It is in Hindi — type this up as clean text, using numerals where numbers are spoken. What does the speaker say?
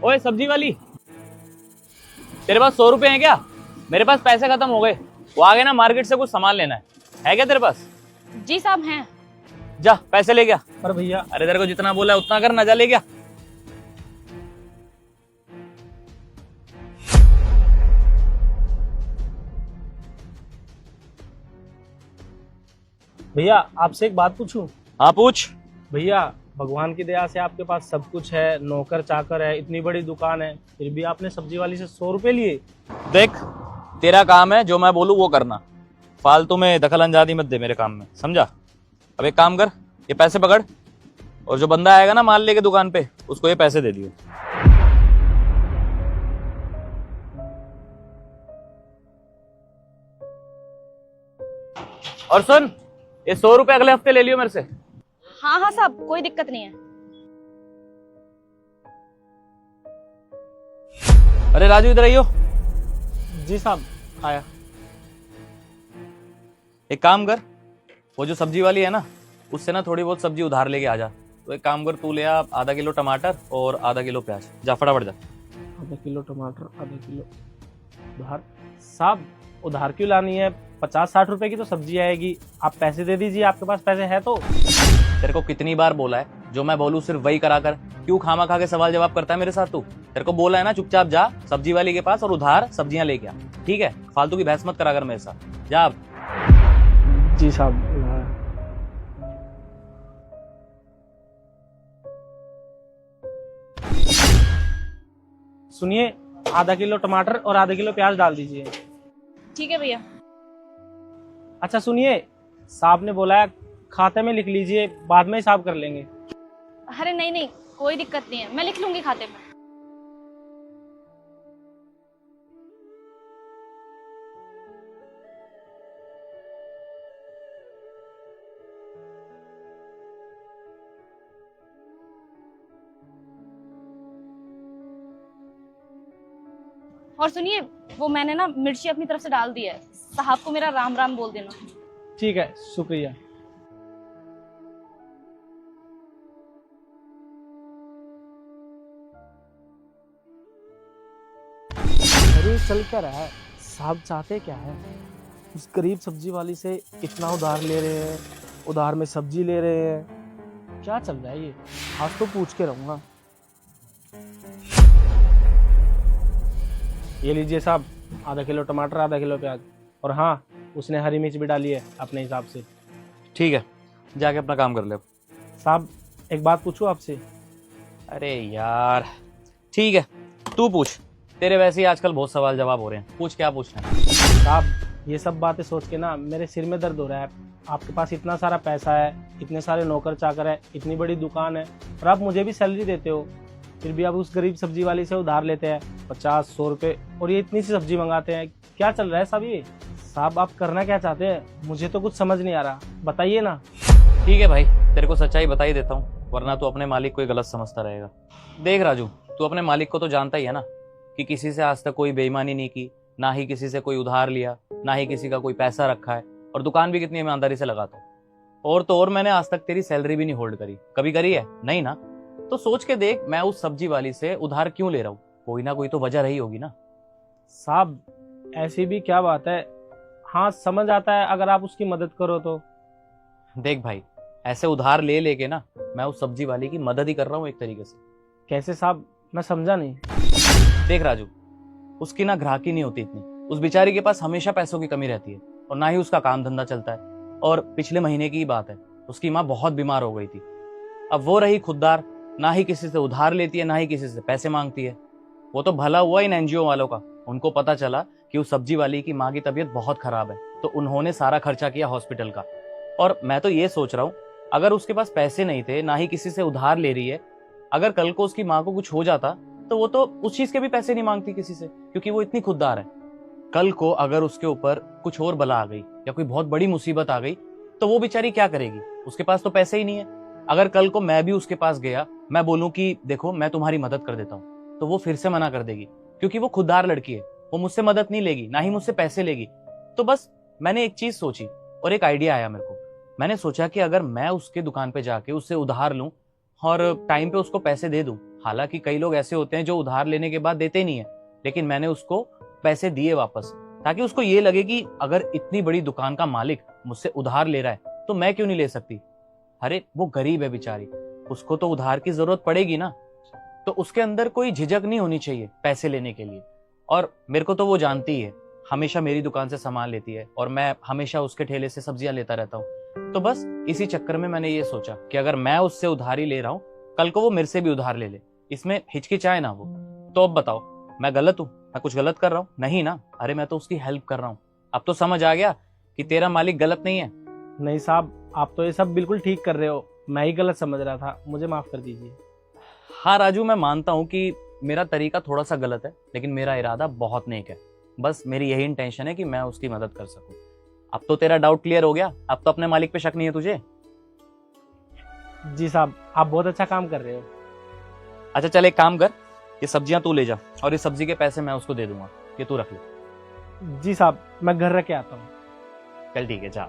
ओए सब्जी वाली, तेरे पास 100 रुपए हैं क्या? मेरे पास पैसे खत्म हो गए। वो आगे ना मार्केट से कुछ सामान लेना है क्या तेरे पास? जी साहब हैं। जा पैसे ले गया। पर भैया अरे तेरे को जितना बोला है उतना कर ना, जा ले गया। भैया आपसे एक बात पूछूं? हाँ पूछ। भैया भगवान की दया से आपके पास सब कुछ है, नौकर चाकर है, इतनी बड़ी दुकान है, फिर भी आपने सब्जी वाली से 100 रुपए लिए। देख, तेरा काम है जो मैं बोलूँ वो करना, फालतू में दखल अंदाजी मत दे मेरे काम में, समझा? अब एक काम कर, ये पैसे पकड़ और जो बंदा आएगा ना माल लेके दुकान पे, उसको ये पैसे दे दियो। और सुन, ये 100 रुपए अगले हफ्ते ले लियो मेरे से। हाँ हाँ साहब, कोई दिक्कत नहीं है। अरे राजू इधर आइयो। जी साहब आया। एक काम कर, वो जो सब्जी वाली है ना, उससे ना थोड़ी बहुत सब्जी उधार लेके आ जा। तो एक काम कर, तू ले आ आधा किलो टमाटर और आधा किलो प्याज। जा फटाफट जा। आधा किलो टमाटर, आधा किलो उधार। साहब उधार क्यों लानी है? 50-60 रुपए की तो सब्जी आएगी, आप पैसे दे दीजिए, आपके पास पैसे है तो। तेरे को कितनी बार बोला है, जो मैं बोलूँ सिर्फ वही करा कर। क्यों खामा खा के सवाल जवाब करता है मेरे साथ तू? तेरे को बोला है ना, चुपचाप जा सब्जी वाली के पास और उधार सब्जियां लेके आ, ठीक है? फालतू की बहस मत करा कर मेरे साथ, जा। जी साहब। सुनिए, आधा किलो टमाटर और आधा किलो प्याज डाल दीजिए। ठीक है भैया। अच्छा सुनिए, साहब ने बोला है खाते में लिख लीजिए, बाद में हिसाब कर लेंगे। अरे नहीं नहीं, कोई दिक्कत नहीं है, मैं लिख लूंगी खाते में। और सुनिए, वो मैंने ना मिर्ची अपनी तरफ से डाल दी है, साहब को मेरा राम राम बोल देना। ठीक है, शुक्रिया। अरे चल क्या रहा है? साहब चाहते क्या है? उस गरीब सब्जी वाली से इतना उधार ले रहे हैं, उधार में सब्जी ले रहे हैं, क्या चल रहा है ये? आज तो पूछ के रहूंगा। ये लीजिए साहब, आधा किलो टमाटर, आधा किलो प्याज, और हाँ उसने हरी मिर्च भी डाली है अपने हिसाब से। ठीक है, जाके अपना काम कर ले। साहब एक बात पूछूं आपसे? अरे यार ठीक है, तू पूछ। तेरे वैसे ही आजकल बहुत सवाल जवाब हो रहे हैं, पूछ क्या पूछना है। साहब ये सब बातें सोच के ना मेरे सिर में दर्द हो रहा है। आपके पास इतना सारा पैसा है, इतने सारे नौकर चाकर है, इतनी बड़ी दुकान है, और आप मुझे भी सैलरी देते हो, फिर भी आप उस गरीब सब्जी वाली से उधार लेते हैं 50-100 रुपए, और ये इतनी सी सब्जी मंगाते हैं। क्या चल रहा है साहब ये? साहब आप करना क्या चाहते हैं? मुझे तो कुछ समझ नहीं आ रहा, बताइए ना। ठीक है भाई, तेरे को सच्चाई बता ही देता हूँ, वरना तू अपने मालिक को ही गलत समझता रहेगा। देख राजू, तू अपने मालिक को तो जानता ही है ना, कि किसी से आज तक कोई बेईमानी नहीं की, ना ही किसी से कोई उधार लिया, ना ही किसी का कोई पैसा रखा है, और दुकान भी कितनी ईमानदारी से लगाता हूँ। और तो और मैंने आज तक तेरी सैलरी भी नहीं होल्ड करी, कभी करी है? नहीं ना। तो सोच के देख, मैं उस सब्जी वाली से उधार क्यों ले रहा हूँ? कोई ना कोई तो वजह रही होगी ना। साहब ऐसी भी क्या बात है? हाँ समझ आता है अगर आप उसकी मदद करो तो। देख भाई, ऐसे उधार ले लेके ना मैं उस सब्जी वाली की मदद ही कर रहा हूँ एक तरीके से। कैसे साहब, मैं समझा नहीं। देख राजू, उसकी ना ग्राहकी नहीं होती इतनी, उस बेचारी के पास हमेशा पैसों की कमी रहती है, और ना ही उसका काम धंधा चलता है। और पिछले महीने की ही बात है, उसकी माँ बहुत बीमार हो गई थी। अब वो रही खुददार, ना ही किसी से उधार लेती है, ना ही किसी से पैसे मांगती है। वो तो भला हुआ इन एनजीओ वालों का, उनको पता चला कि उस सब्जी वाली की माँ की तबीयत बहुत खराब है, तो उन्होंने सारा खर्चा किया हॉस्पिटल का। और मैं तो ये सोच रहा हूँ, अगर उसके पास पैसे नहीं थे, ना ही किसी से उधार ले रही है, अगर कल को उसकी माँ को कुछ हो जाता तो वो तो उस चीज के भी पैसे नहीं मांगती किसी से, क्योंकि वो इतनी खुददार है। कल को अगर उसके ऊपर कुछ और बला आ गई या कोई बहुत बड़ी मुसीबत आ गई, तो वो बेचारी क्या करेगी? उसके पास तो पैसे ही नहीं है। अगर कल को मैं भी उसके पास गया, मैं बोलूं कि देखो मैं तुम्हारी मदद कर देता हूँ, तो वो फिर से मना कर देगी, क्योंकि वो खुददार लड़की है, वो मुझसे मदद नहीं लेगी, ना ही मुझसे पैसे लेगी। तो बस मैंने एक चीज सोची और एक आइडिया आया मेरे को। मैंने सोचा कि अगर मैं उसके दुकान पे जाके उससे उधार लूं और टाइम पे उसको पैसे दे दूं, हालांकि कई लोग ऐसे होते हैं जो उधार लेने के बाद देते नहीं है, लेकिन मैंने उसको पैसे दिए वापस, ताकि उसको ये लगे कि अगर इतनी बड़ी दुकान का मालिक मुझसे उधार ले रहा है तो मैं क्यों नहीं ले सकती। अरे वो गरीब है बेचारी, उसको तो उधार की जरूरत पड़ेगी ना, तो उसके अंदर कोई झिझक नहीं होनी चाहिए पैसे लेने के लिए। और मेरे को तो वो जानती ही है, हमेशा मेरी दुकान से सामान लेती है और मैं हमेशा उसके ठेले से सब्जियां लेता रहता हूँ। तो बस इसी चक्कर में मैंने ये सोचा कि अगर मैं उससे उधारी ले रहा हूँ, कल को वो मेरे से भी उधार ले ले, इसमें हिचकिचाए ना वो। तो अब बताओ, मैं गलत हूँ? मैं कुछ गलत कर रहा हूँ? नहीं ना। अरे मैं तो उसकी हेल्प कर रहा हूँ। अब तो समझ आ गया कि तेरा मालिक गलत नहीं है। नहीं साहब, आप तो ये सब बिल्कुल ठीक कर रहे हो, मैं ही गलत समझ रहा था, मुझे माफ कर दीजिए। हाँ राजू, मैं मानता हूँ कि मेरा तरीका थोड़ा सा गलत है, लेकिन मेरा इरादा बहुत नेक है। बस मेरी यही इंटेंशन है कि मैं उसकी मदद कर सकूं। अब तो तेरा डाउट क्लियर हो गया, अब तो अपने मालिक पे शक नहीं है तुझे। जी साहब, आप बहुत अच्छा काम कर रहे हो। अच्छा चल एक काम कर, ये सब्जियां तू ले जा और इस सब्जी के पैसे मैं उसको दे दूंगा, ये तू रख ले। जी साहब, मैं घर रख के आता हूँ। चल ठीक है, जा।